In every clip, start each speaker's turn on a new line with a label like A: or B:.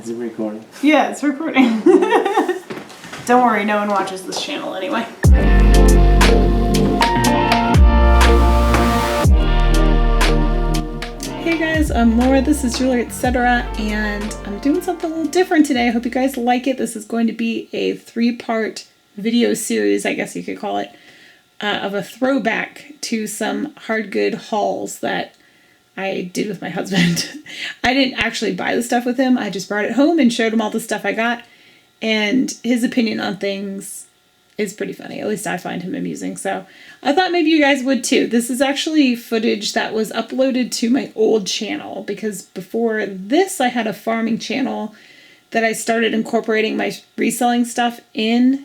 A: Is it recording?
B: Yeah, it's recording. Don't worry, no one watches this channel anyway. Hey guys, I'm Laura, this is Julie, etc. And I'm doing something a little different today. I hope you guys like it. This is going to be a 3-part video series, I guess you could call it, of a throwback to some hard good hauls that I did with my husband. I didn't actually buy the stuff with him. I just brought it home and showed him all the stuff I got. And his opinion on things is pretty funny. At least I find him amusing. So I thought maybe you guys would too. This is actually footage that was uploaded to my old channel, because before this I had a farming channel that I started incorporating my reselling stuff in,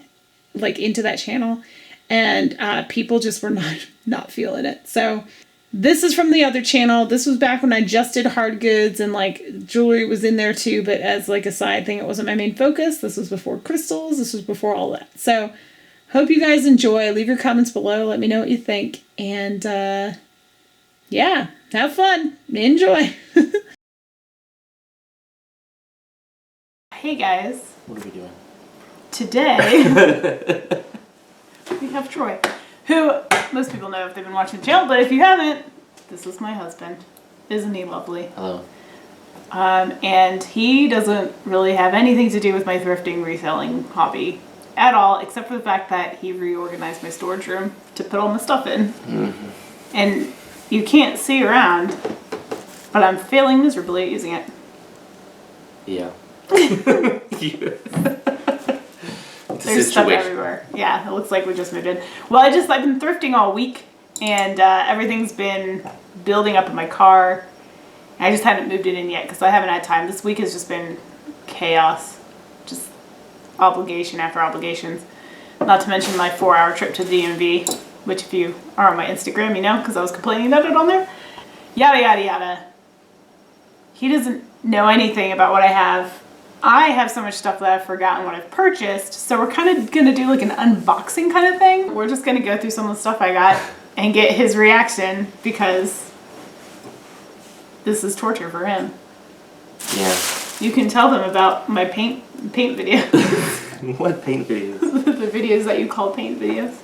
B: like into that channel. And people just were not feeling it. So this is from the other channel. This was back when I just did hard goods, and like jewelry was in there too, but as like a side thing, it wasn't my main focus. This was before crystals. This was before all that. So hope you guys enjoy. Leave your comments below. Let me know what you think. And yeah, have fun. Enjoy. Hey guys.
A: What are we doing?
B: Today we have Troy, who most people know if they've been watching the channel, but if you haven't, this is my husband. Isn't he lovely?
A: Hello.
B: And he doesn't really have anything to do with my thrifting reselling hobby at all, except for the fact that he reorganized my storage room to put all my stuff in. Mm-hmm. And you can't see around, but I'm failing miserably at using it.
A: Yeah.
B: There's stuff everywhere. Yeah, it looks like we just moved in. Well, I've been thrifting all week, and everything's been building up in my car. I just hadn't moved it in yet because I haven't had time. This week has just been chaos. Just obligation after obligations. Not to mention my 4-hour trip to DMV, which if you are on my Instagram, you know, because I was complaining about it on there. Yada, yada, yada. He doesn't know anything about what I have. I have so much stuff that I've forgotten what I've purchased, so we're kind of going to do like an unboxing kind of thing. We're just going to go through some of the stuff I got and get his reaction, because this is torture for him.
A: Yeah.
B: You can tell them about my paint videos.
A: What paint videos?
B: The videos that you call paint videos.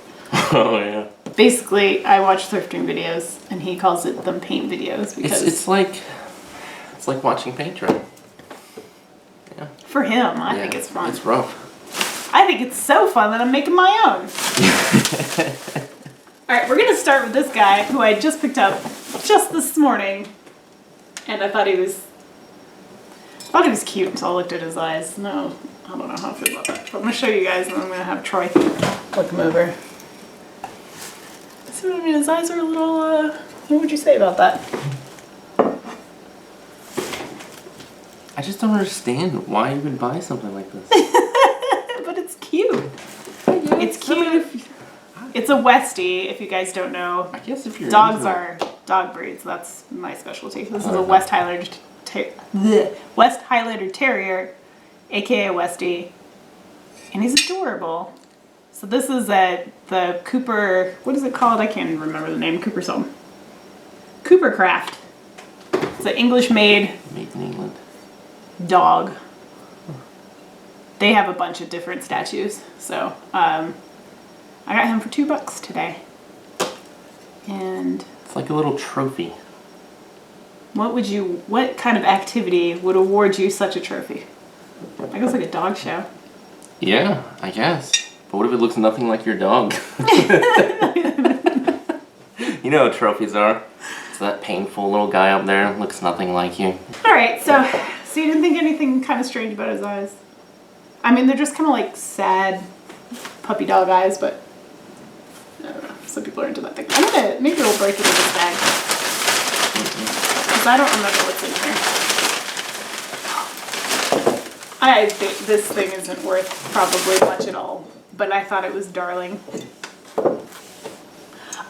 A: Oh yeah.
B: Basically, I watch thrifting videos, and he calls them paint videos because
A: it's like watching paint dry. Yeah.
B: For him, I think it's fun.
A: It's rough.
B: I think it's so fun that I'm making my own. Alright, we're going to start with this guy who I just picked up just this morning. And I thought he was cute until I looked at his eyes. No, I don't know how I feel about that. But I'm going to show you guys, and then I'm going to have Troy look him over. See what I mean? His eyes are a little, what would you say about that?
A: I just don't understand why you would buy something like this.
B: But it's cute. Yeah, it's cute. It's a Westie, if you guys don't know.
A: I guess if you're
B: dogs are dog breeds. That's my specialty. This is a West Highlander Terrier, aka Westie, and he's adorable. So this is the Cooper. What is it called? I can't even remember the name. Cooper something. Coopercraft. It's an English-made.
A: Made in England.
B: Dog. They have a bunch of different statues, so I got him for $2 today. And
A: it's like a little trophy.
B: What kind of activity would award you such a trophy? I guess like a dog show.
A: Yeah, I guess. But what if it looks nothing like your dog? You know what trophies are. It's that painful little guy up there, looks nothing like you.
B: Alright, so you didn't think anything kind of strange about his eyes? I mean, they're just kind of like sad puppy dog eyes, but I don't know. Some people are into that thing. Maybe we'll break it in this bag. Because I don't remember what's in here. I think this thing isn't worth probably much at all, but I thought it was darling.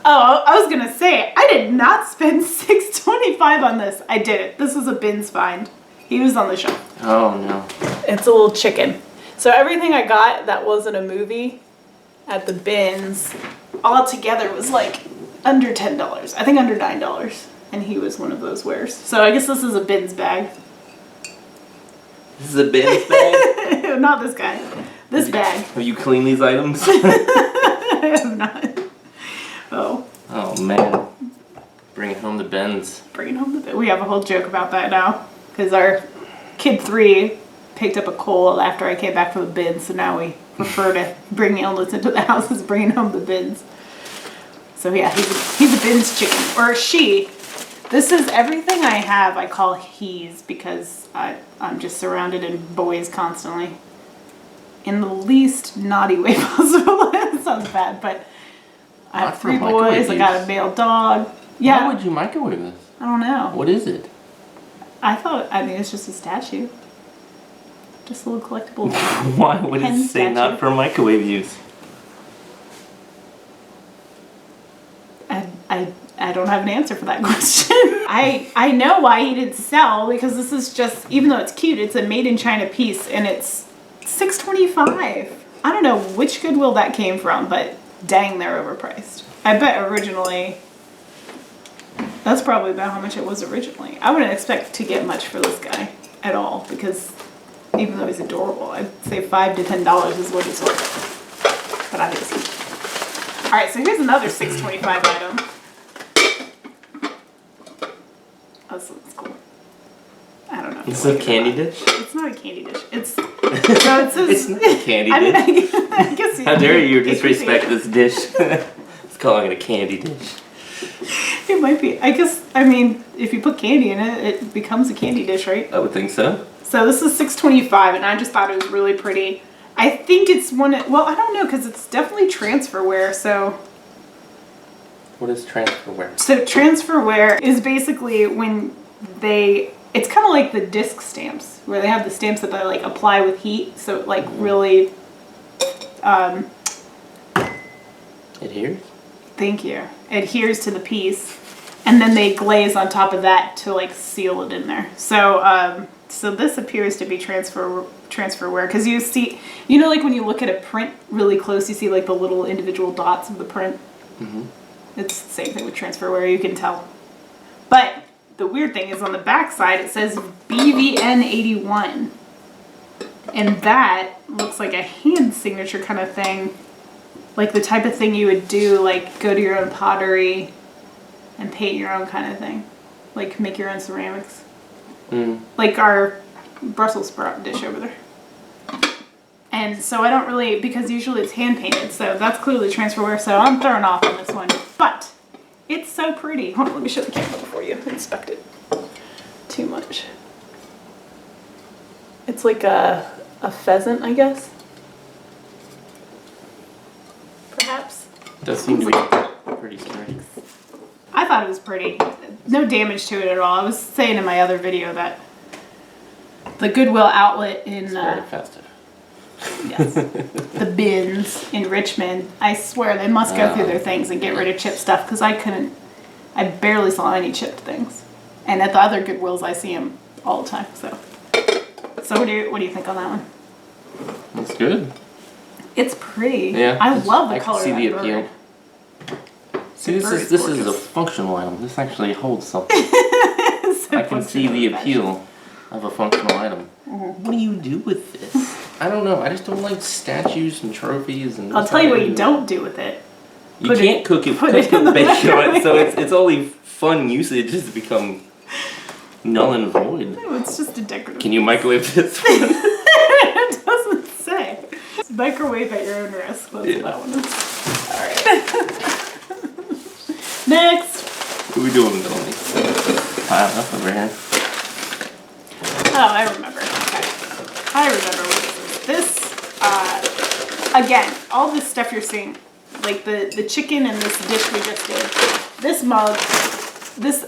B: Oh, I was going to say, I did not spend $6.25 on this. I did it. This was a bins find. He was on the shelf.
A: Oh, no.
B: It's a little chicken. So everything I got that wasn't a movie at the bins all together was like under $10. I think under $9. And he was one of those wares. So I guess this is a bins bag.
A: This is a Ben's bag?
B: Not this guy. This bag.
A: Have you cleaned these items?
B: I have not. Oh.
A: Oh man. Bring home the Ben's.
B: Bringing home the bag. We have a whole joke about that now. Because our kid 3 picked up a cold after I came back from the bins. So now we prefer to bring illness into the house as bringing home the bins. So yeah, he's a bins chicken. Or she. This is everything I have I call he's because I'm just surrounded in boys constantly. In the least naughty way possible. That sounds bad, but I have 3 boys, I got a male dog. Yeah.
A: Why would you microwave this?
B: I don't know.
A: What is it?
B: I think it's just a statue. Just a little collectible.
A: Why would it say not for microwave use?
B: I don't have an answer for that question. I know why he didn't sell because this is just, even though it's cute, it's a made in China piece and it's $6.25. I don't know which Goodwill that came from, but dang, they're overpriced. I bet originally, that's probably about how much it was originally. I wouldn't expect to get much for this guy at all because even though he's adorable, I'd say $5 to $10 is what he's worth. But obviously. All right, so here's another $6.25 item. Oh, this looks cool. I don't know.
A: It's a candy dish?
B: It's not a candy dish. It's so it says,
A: it's not a candy dish.
B: I guess
A: How dare you disrespect this dish? It's calling it a candy dish.
B: It might be. I mean, if you put candy in it, it becomes a candy dish, right?
A: I would think so.
B: So this is $6.25, and I just thought it was really pretty. I think it's well, I don't know, because it's definitely transferware, so.
A: What is transferware?
B: So transferware is basically when it's kind of like the disc stamps, where they have the stamps that they like apply with heat, so it like really,
A: adheres?
B: Thank you. Adheres to the piece, and then they glaze on top of that to like seal it in there. So, so this appears to be transferware, because you see, like when you look at a print really close, you see like the little individual dots of the print.
A: Mm-hmm.
B: It's the same thing with transferware, you can tell. But the weird thing is on the back side it says BVN81. And that looks like a hand signature kind of thing. Like the type of thing you would do, like go to your own pottery and paint your own kind of thing. Like make your own ceramics.
A: Mm.
B: Like our Brussels sprout dish over there. And so I don't really, because usually it's hand painted, so that's clearly transferware, so I'm thrown off on this one. But it's so pretty. Hold on, let me show the camera before you inspect it too much. It's like a pheasant, I guess. Perhaps.
A: It does seem to be pretty sturdy.
B: I thought it was pretty. No damage to it at all. I was saying in my other video that the Goodwill outlet in
A: Very festive.
B: yes, the bins in Richmond, I swear they must go through their things and get rid of chipped stuff because I barely saw any chipped things. And at the other Goodwills I see them all the time. So what do you think on that one?
A: It's good.
B: It's pretty.
A: Yeah.
B: I love the
A: I
B: color
A: can see
B: of that
A: the appeal.
B: bird.
A: See, this is a functional item. This actually holds something.
B: It's
A: I can see the
B: functional
A: appeal of a functional item.
B: Mm-hmm.
A: What do you do with this? I don't know. I just don't like statues and trophies and.
B: I'll tell you what you don't do with it.
A: You can't cook it
B: put
A: and
B: it in the
A: bake on it,
B: microwave.
A: so it's only fun usage just to become null and void.
B: No, it's just a decorative.
A: Can you microwave this one?
B: It doesn't say. Just microwave at your own risk. That's what that one is. Alright. Next.
A: What are we doing, Melanie? Pile up over here.
B: Oh, I remember. Okay. I remember what this is. This, again, all this stuff you're seeing, like the chicken and this dish we just did, this mug,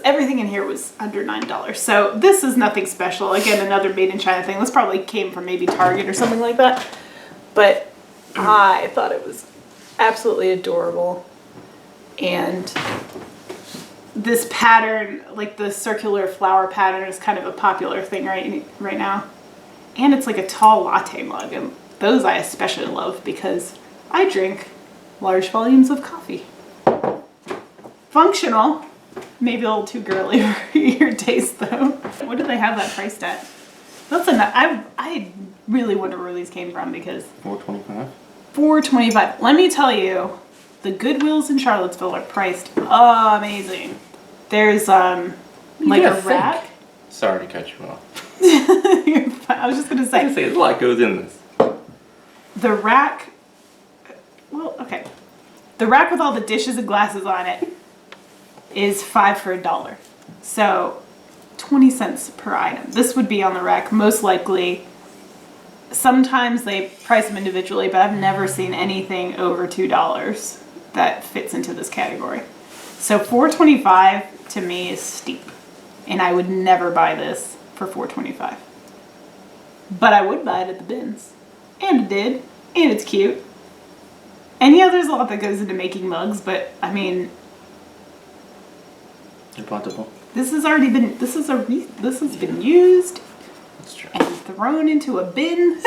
B: everything in here was under $9. So this is nothing special. Again, another made in China thing. This probably came from maybe Target or something like that. But I thought it was absolutely adorable. And this pattern, like the circular flower pattern, is kind of a popular thing right now. And it's like a tall latte mug, and those I especially love because I drink large volumes of coffee. Functional, maybe a little too girly for your taste though. What do they have that priced at? That's enough. I really wonder where these came from because
A: $4.25.
B: $4.25. Let me tell you, the Goodwills in Charlottesville are priced amazing. There's like a rack.
A: Sorry to cut you off.
B: I was just gonna say.
A: There's a lot goes in this.
B: The rack. Well, okay. The rack with all the dishes and glasses on it is 5 for $1. So 20 cents per item. This would be on the rack most likely. Sometimes they price them individually, but I've never seen anything over $2 that fits into this category. So $4.25 to me is steep, and I would never buy this for $4.25. But I would buy it at the bins, and it did, and it's cute. And yeah, there's a lot that goes into making mugs, but I mean,
A: they're plentiful.
B: this has already been this has been used.
A: That's true.
B: And thrown into a bin,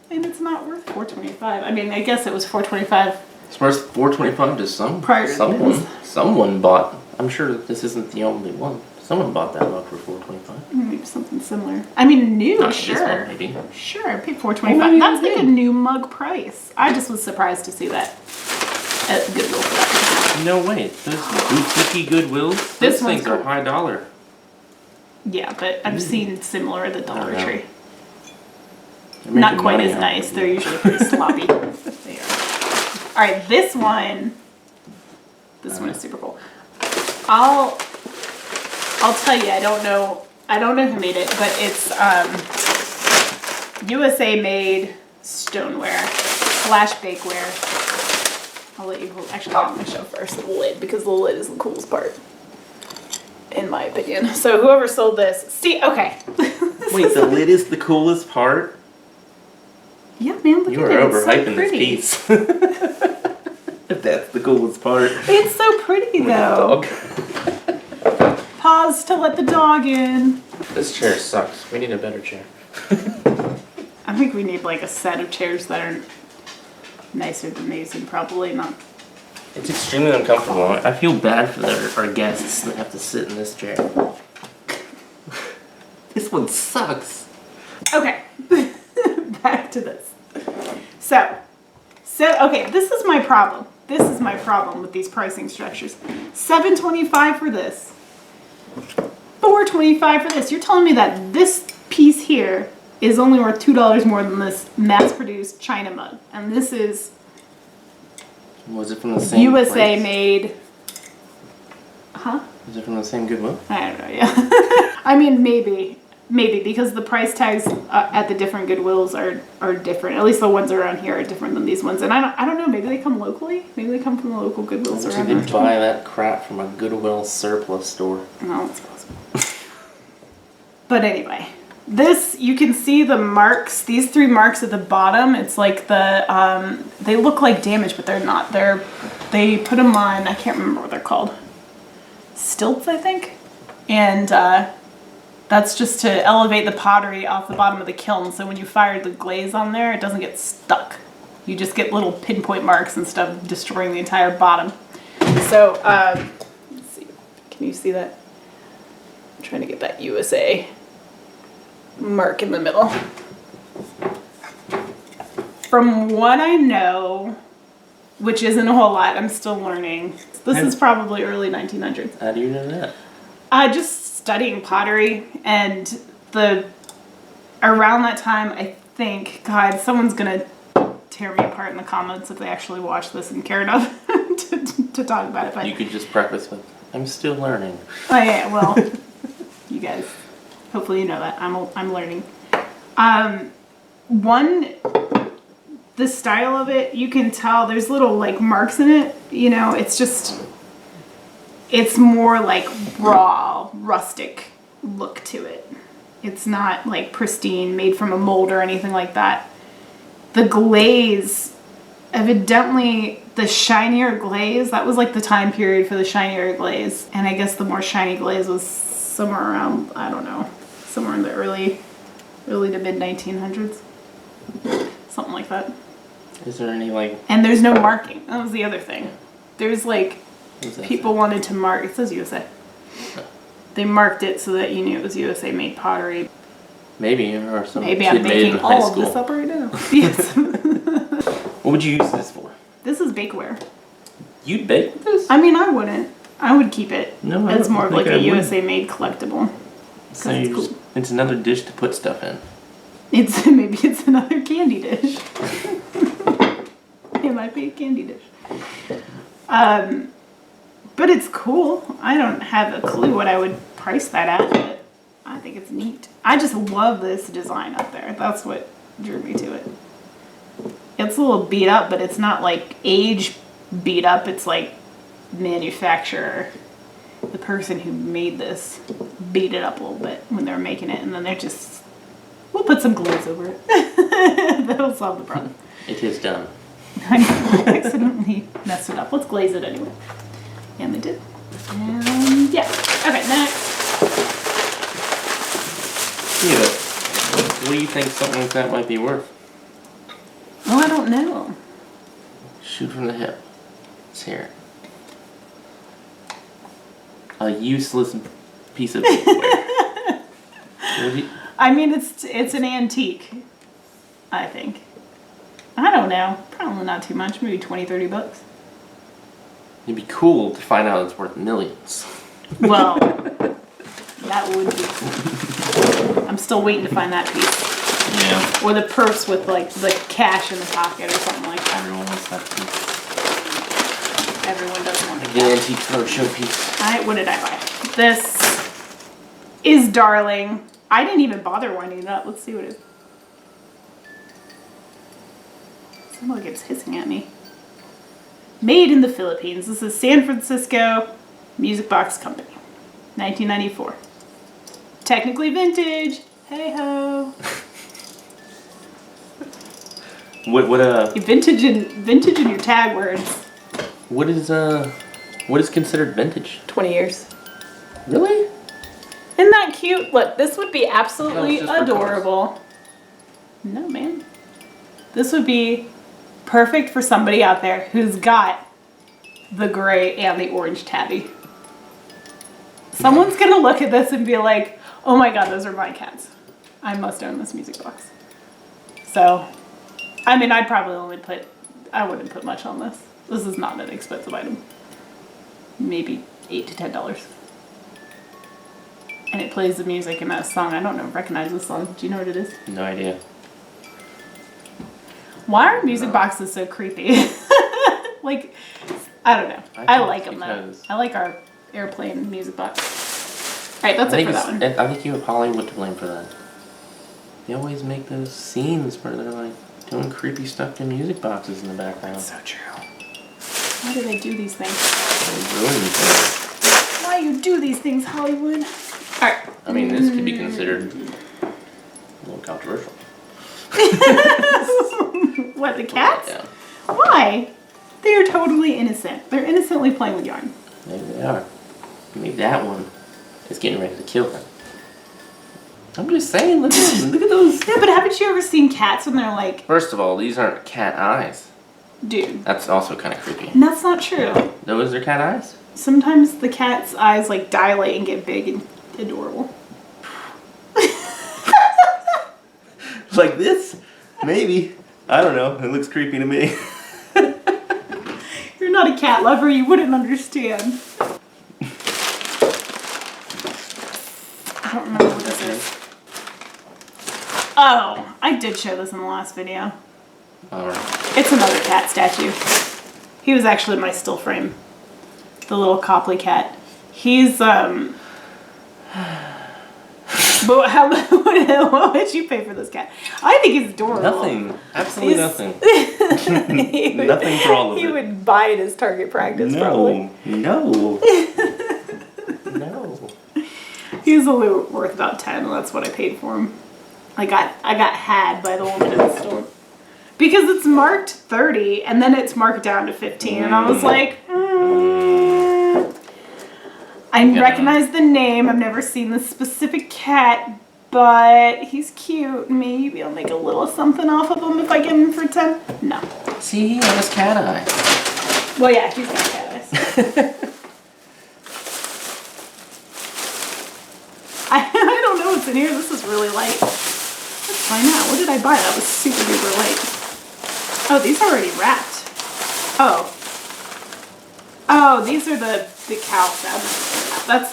B: and it's not worth $4.25. I mean, I guess it was $4.25.
A: It's worth $4.25 to some.
B: Prior to
A: someone. Someone bought. I'm sure this isn't the only one. Someone bought that mug for $4.25.
B: Maybe something similar. I mean, new,
A: Not
B: sure.
A: This one, maybe.
B: Sure, I paid $4.25.
A: Well,
B: That's like a new mug price. I just was surprised to see that at Goodwill for that.
A: No way. Those boutique Goodwills.
B: This
A: Those
B: one's
A: things are
B: cool.
A: high dollar.
B: Yeah, but I've seen similar at the Dollar
A: Oh, yeah.
B: Tree.
A: They're
B: Not
A: making
B: quite
A: money
B: as
A: off
B: nice.
A: of
B: They're
A: it.
B: usually pretty sloppy. They are. All right, this one. This one is super cool. I'll tell you. I don't know who made it, but it's USA made stoneware / bakeware. I'll let you actually I'm gonna show first the lid because the lid is the coolest part, in my opinion. So whoever sold this, see, okay.
A: Wait, the lid is the coolest part?
B: Yeah, man, look
A: You
B: at
A: are
B: it. It's so
A: overhyping this
B: pretty.
A: piece. If that's the coolest part.
B: It's so pretty though.
A: Dog.
B: Pause to let the dog in.
A: This chair sucks. We need a better chair.
B: I think we need like a set of chairs that are nicer than these and probably not.
A: It's extremely uncomfortable. I feel bad for our guests that have to sit in this chair. This one sucks.
B: Okay, back to this. So okay, this is my problem. This is my problem with these pricing structures. $7.25 for this. $4.25 for this. You're telling me that this piece here is only worth $2 more than this mass-produced China mug, and this is
A: Was it from the same
B: USA
A: place?
B: made. Huh?
A: Is it from the same Goodwill?
B: I don't know. Yeah. I mean, maybe because the price tags at the different Goodwills are different. At least the ones around here are different than these ones. And I don't know. Maybe they come locally. Maybe they come from the local Goodwills
A: So
B: around
A: you
B: here.
A: could buy that crap from a Goodwill surplus store.
B: No, it's possible. But anyway, this, you can see the marks. These 3 marks at the bottom. It's like they look like damage, but they're not. They put them on. I can't remember what they're called. Stilts, I think. And that's just to elevate the pottery off the bottom of the kiln, so when you fire the glaze on there, it doesn't get stuck. You just get little pinpoint marks and stuff destroying the entire bottom. So, let's see. Can you see that? I'm trying to get that USA mark in the middle. From what I know, which isn't a whole lot, I'm still learning. This is probably early 1900s.
A: How do you know that?
B: Just studying pottery, and around that time, I think, God, someone's gonna tear me apart in the comments if they actually watch this and care enough to talk about it. But
A: You could just preface with, I'm still learning.
B: oh yeah, well, you guys, hopefully you know that I'm learning. The style of it, you can tell there's little like marks in it. You know, it's more like raw, rustic look to it. It's not like pristine, made from a mold or anything like that. The glaze, evidently the shinier glaze, that was like the time period for the shinier glaze. And I guess the more shiny glaze was somewhere around, I don't know, somewhere in the early to mid 1900s. Something like that.
A: Is there any like...
B: And there's no marking. That was the other thing. There's like,
A: what does that
B: people
A: say?
B: wanted to mark, it says USA. They marked it so that you knew it was USA made pottery.
A: Maybe, or some
B: Maybe
A: kid
B: I'm
A: made it in
B: making
A: high
B: all of
A: school.
B: this up right now. Yes.
A: What would you use this for?
B: This is bakeware.
A: You'd bake with this?
B: I mean, I wouldn't. I would keep it.
A: No, I
B: It's
A: don't
B: more of
A: think
B: like
A: I
B: a
A: would.
B: USA made collectible.
A: So
B: it's
A: you
B: cool.
A: it's another dish to put stuff in.
B: Maybe it's another candy dish. It might be a candy dish. But it's cool. I don't have a clue what I would price that at, but I think it's neat. I just love this design up there. That's what drew me to it. It's a little beat up, but it's not like age beat up. It's like manufacturer. The person who made this beat it up a little bit when they're making it, and then they're just, we'll put some glaze over it. That'll solve the problem.
A: It is done.
B: I know, I accidentally messed it up. Let's glaze it anyway. And they did. And yeah. Okay, next.
A: Yeah, what do you think something like that might be worth?
B: Oh, I don't know.
A: Shoot from the hip. Let's hear it. A useless piece of bakeware.
B: I mean, it's an antique, I think. I don't know. Probably not too much. Maybe 20, 30 bucks.
A: It'd be cool to find out it's worth millions.
B: Well, that would be. I'm still waiting to find that piece.
A: Yeah.
B: Or the purse with like the cash in the pocket or something like that.
A: Everyone wants that piece.
B: Everyone doesn't want the
A: The
B: cash.
A: antique roadshow piece.
B: What did I buy? This is darling. I didn't even bother winding it up. Let's see what it is. Sounds like it's hissing at me. Made in the Philippines. This is San Francisco Music Box Company. 1994. Technically vintage. Hey ho. Vintage in your tag words.
A: What is considered vintage?
B: 20 years.
A: Really?
B: Isn't that cute? Look, this would be absolutely
A: No, it's just for
B: adorable. No, man. This would be perfect for somebody out there who's got the gray and the orange tabby. Someone's gonna look at this and be like, oh my god, those are my cats. I must own this music box. So, I mean, I wouldn't put much on this. This is not an expensive item. Maybe $8 to $10. And it plays the music in that song. I don't recognize this song. Do you know what it is?
A: No idea.
B: Why are music boxes so creepy? Like, I don't know. I like them though. I like our airplane music box. Alright, that's it for that one.
A: I think you have Hollywood to blame for that. They always make those scenes where they're like doing creepy stuff to music boxes in the background.
B: So true. Why do they do these things?
A: They ruin things.
B: Why you do these things, Hollywood? Alright.
A: I mean, this could be considered a little controversial.
B: What, the cats?
A: Yeah.
B: Why? They are totally innocent. They're innocently playing with yarn.
A: Maybe they are. Maybe that one is getting ready to kill them. I'm just saying, look at those.
B: Yeah, but haven't you ever seen cats when they're like...
A: First of all, these aren't cat eyes.
B: Dude.
A: That's also kind of creepy.
B: And that's not true.
A: Those are cat eyes?
B: Sometimes the cat's eyes like dilate and get big and adorable.
A: Like this? Maybe. I don't know. It looks creepy to me.
B: You're not a cat lover, you wouldn't understand. I don't remember what this is. Oh, I did show this in the last video.
A: Alright.
B: It's another cat statue. He was actually my still frame. The little Copley cat. He's, but what would you pay for this cat? I think it's adorable.
A: Nothing. Absolutely nothing.
B: Nothing
A: for all of it.
B: He would buy it as target practice, probably.
A: No. No.
B: He was only worth about 10, and that's what I paid for him. I got had by the woman in the store. Because it's marked 30, and then it's marked down to 15, and I was like, I recognize the name. I've never seen this specific cat, but he's cute. Maybe I'll make a little something off of him if I get him for 10. No.
A: See, he has cat eyes.
B: Well, yeah, he's got cat eyes. I don't know what's in here. This is really light. I know. What did I buy? That was super duper late. Oh, these are already wrapped. Oh. Oh, these are the cow stuff. That's,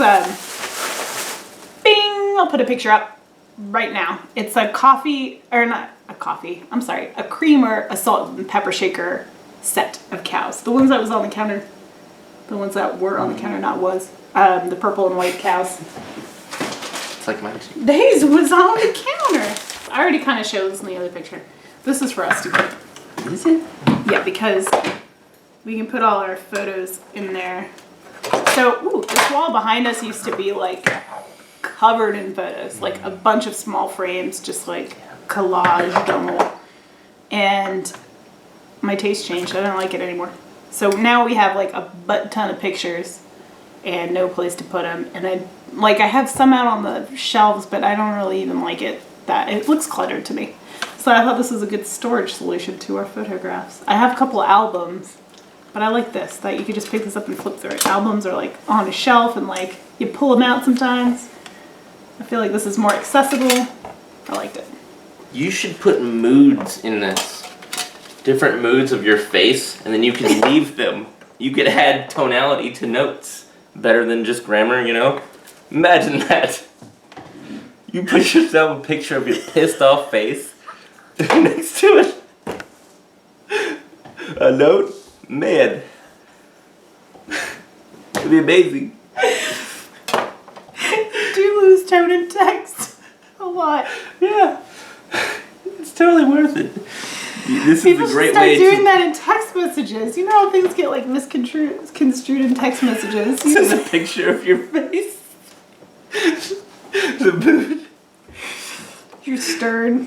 B: bing! I'll put a picture up right now. It's a coffee, or not a coffee, I'm sorry, a creamer, a salt and pepper shaker set of cows. The ones that was on the counter, the ones that were on the counter, not was, the purple and white cows.
A: It's like mine too.
B: These was on the counter. I already kind of showed this in the other picture. This is for us to keep.
A: Is it?
B: Yeah, because we can put all our photos in there. So, ooh, this wall behind us used to be like covered in photos, like a bunch of small frames, just like collage domo. And my taste changed. I don't like it anymore. So now we have like a butt ton of pictures and no place to put them. And I have some out on the shelves, but I don't really even like it. It looks cluttered to me. So I thought this was a good storage solution to our photographs. I have a couple of albums, but I like this, that you could just pick this up and flip through it. Albums are like on a shelf and like you pull them out sometimes. I feel like this is more accessible. I liked it.
A: You should put moods in this. Different moods of your face, and then you can leave them. You could add tonality to notes. Better than just grammar, you know? Imagine that. You put yourself a picture of your pissed off face next to it. A note? Man. It'd be amazing.
B: Do lose tone in text a lot.
A: Yeah. It's totally worth it. This
B: People
A: is a great
B: should start
A: way
B: doing
A: to...
B: that in text messages. You know how things get like misconstrued in text messages.
A: This is a picture of your face. The mood.
B: You're stern.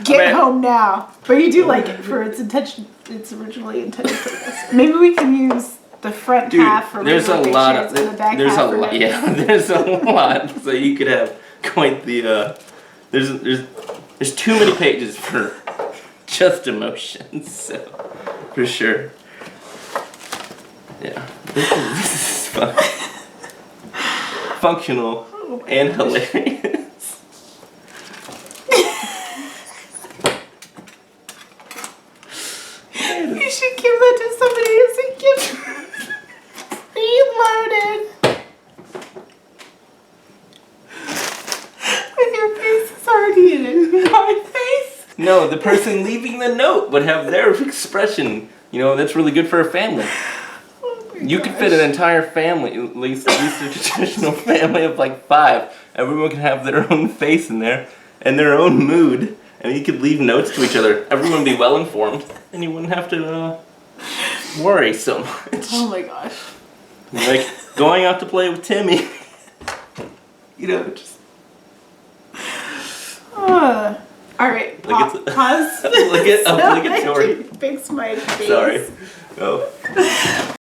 B: Get home now. But you do like it for its intention. It's originally intended for this. Maybe we can use the front half for
A: there's a lot of
B: and the back
A: there's
B: half
A: a
B: for
A: lot. Yeah, there's a lot. So you could have quite the there's too many pages for just emotions. So for sure. Yeah, this is fun. Functional and hilarious.
B: You should give that to somebody as a gift. Preloaded. With your face is already in it. My face.
A: No, the person leaving the note would have their expression. You know, that's really good for a family. You could fit an entire family, at least a traditional family of like 5. Everyone can have their own face in there and their own mood. And you could leave notes to each other. Everyone would be well informed, and you wouldn't have to worry so much.
B: Oh my gosh.
A: Like going out to play with Timmy. You know, just.
B: All right. Pause.
A: Look at obligatory.
B: Fix my face.
A: Sorry. Oh.